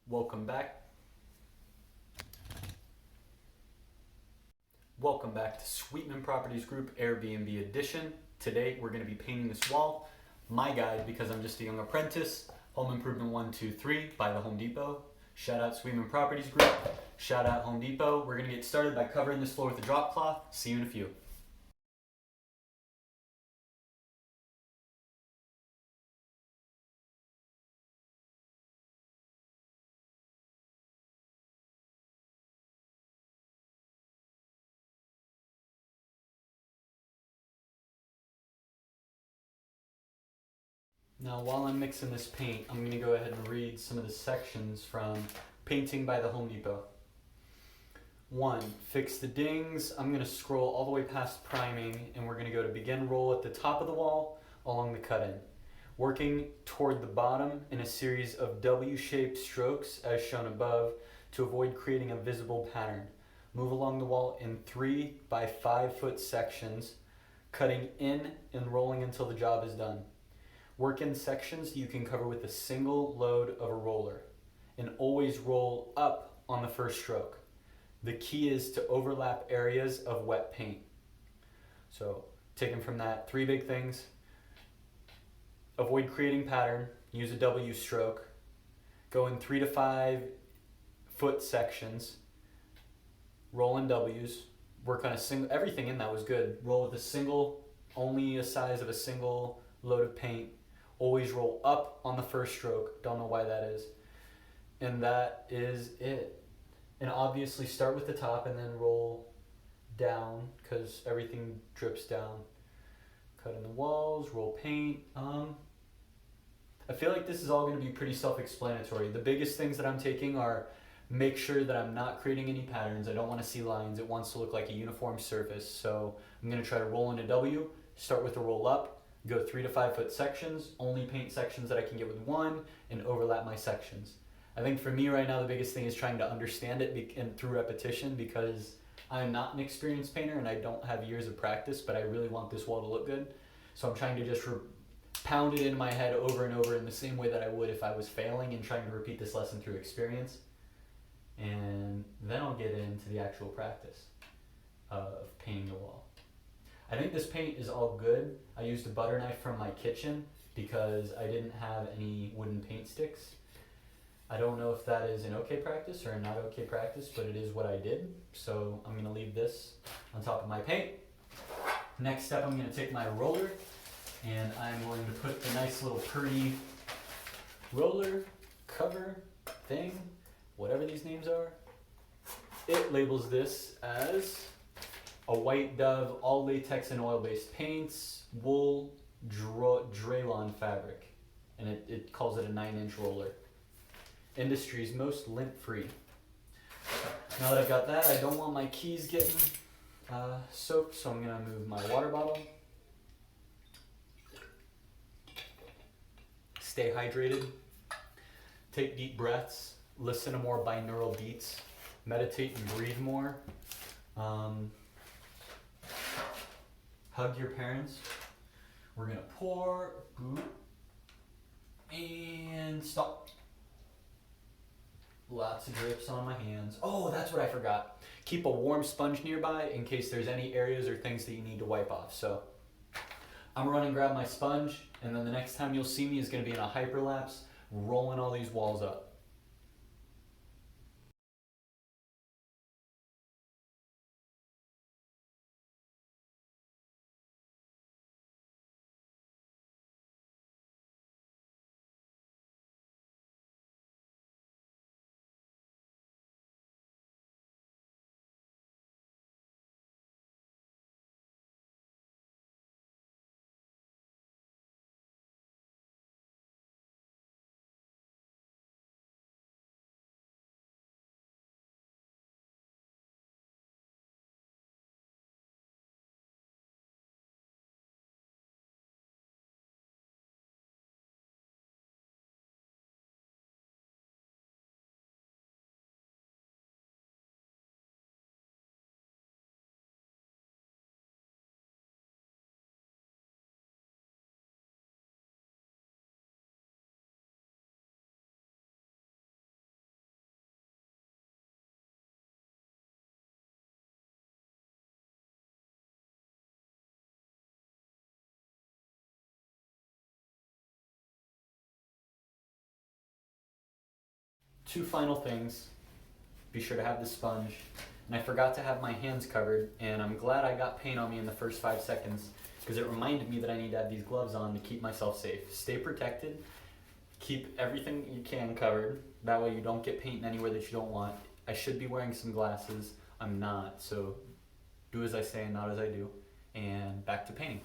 Welcome back. Welcome back to Sweetman Properties Group Airbnb Edition. Today we're going to be painting this wall. My guide, because I'm just a young apprentice, Home Improvement 123 by the Home Depot. Shout out Sweetman Properties Group. Shout out Home Depot. We're going to get started by covering this floor with a drop cloth. See you in a few. Now while I'm mixing this paint, I'm going to go ahead and read some of the sections from Painting by the Home Depot. 1. Fix the dings. I'm going to scroll all the way past priming and we're going to go to begin roll at the top of the wall along the cut-in. Working toward the bottom in a series of W-shaped strokes as shown above to avoid creating a visible pattern. Move along the wall in 3 by 5 foot sections, cutting in and rolling until the job is done. Work in sections you can cover with a single load of a roller, and always roll up on the first stroke. The key is to overlap areas of wet paint. So, taken from that, 3 big things. Avoid creating pattern, use a W stroke. Go in 3 to 5 foot sections, roll in W's. Work on a single, everything in that was good. Roll with a single, only a size of a single load of paint. Always roll up on the first stroke. Don't know why that is. And that is it. And obviously start with the top and then roll down because everything drips down. Cut in the walls, roll paint. I feel like this is all going to be pretty self-explanatory. The biggest things that I'm taking are make sure that I'm not creating any patterns. I don't want to see lines. It wants to look like a uniform surface. So I'm going to try to roll in a W, start with a roll up. Go 3 to 5 foot sections, only paint sections that I can get with 1, and overlap my sections. I think for me right now the biggest thing is trying to understand it and through repetition, because I'm not an experienced painter and I don't have years of practice, but I really want this wall to look good. So I'm trying to just pound it in my head over and over in the same way that I would if I was failing, and trying to repeat this lesson through experience. And then I'll get into the actual practice of painting the wall. I think this paint is all good. I used a butter knife from my kitchen because I didn't have any wooden paint sticks. I don't know if that is an okay practice or a not okay practice, but it is what I did. So I'm gonna leave this on top of my paint. Next step, I'm gonna take my roller and I'm going to put the nice little pretty roller cover thing, whatever these names are. It labels this as a White Dove, all latex and oil-based paints, wool, Draylon fabric, and it calls it a 9-inch roller. Industry's most lint-free. Now that I've got that, I don't want my keys getting soaked, so I'm gonna move my water bottle. Stay hydrated. Take deep breaths. Listen to more binaural beats. Meditate and breathe more. Hug your parents. We're gonna pour, boop, and stop. Lots of drips on my hands. Oh, that's what I forgot. Keep a warm sponge nearby in case there's any areas or things that you need to wipe off. So I'm gonna run and grab my sponge, and then the next time you'll see me is gonna be in a hyperlapse, rolling all these walls up. Two final things. Be sure to have the sponge. And I forgot to have my hands covered, and I'm glad I got paint on me in the first 5 seconds because it reminded me that I need to have these gloves on to keep myself safe. Stay protected. Keep everything you can covered. That way you don't get paint anywhere that you don't want. I should be wearing some glasses. I'm not, so do as I say and not as I do. And back to painting.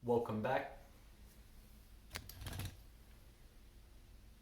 Welcome back.